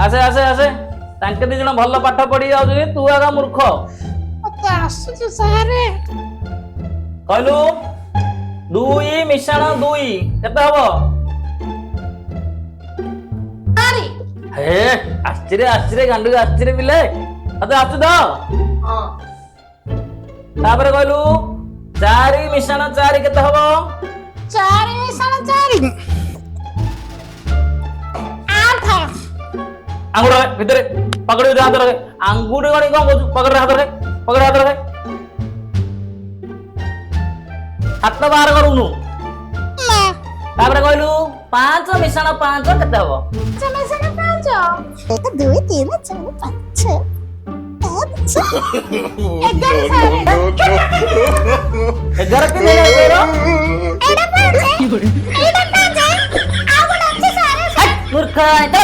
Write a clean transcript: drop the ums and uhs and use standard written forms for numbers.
ଆସେ ଆସେ ଆସେ ତାଙ୍କେ ଦି ଜଣ ଭଲ ପାଠ ପଢି ଯାଉଛନ୍ତି ତୁ ଆଗ ମୂର୍ଖ। ମତେ ଆସୁଛି ସାରେ। କହିଲୁ 2 ମିଶାଣ 2 କେତେ ହବ? ଆରେ ହେ ଆସିରେ ଗାଣ୍ଡୁ ଆସିରେ ପିଲେ ତତେ ଆସୁ ତ। ତାପରେ କହିଲୁ 4 ମିଶାଣ 4 କେତେ ହବ? 4 ମିଶାଣ 4 8। ଆଙ୍ଗୁଠି ଭିତରେ ପକଡ଼ି ହାତ ରଖେ। ଆଙ୍ଗୁଠି ଗଣି କଣ କହୁଛୁ? ପକଡ଼ି ହାତ ରଖେ, ପକଡ଼ି ହାତ ରଖେ। ହାତ ବାହାର କରୁନୁ। ତାପରେ କହିଲୁ 5 ମିଶାଣ 5 କେତେ ହବ? 5 ମିଶାଣ 5 1 2 3 4 5 11 ସାରେ। 11 କେତେ ହେଲା ତୋର? ଏଇଟା 5 ଆଉ ଗୋଟେ ଅଛି ସାରେ। ମୂର୍ଖ ଏଟା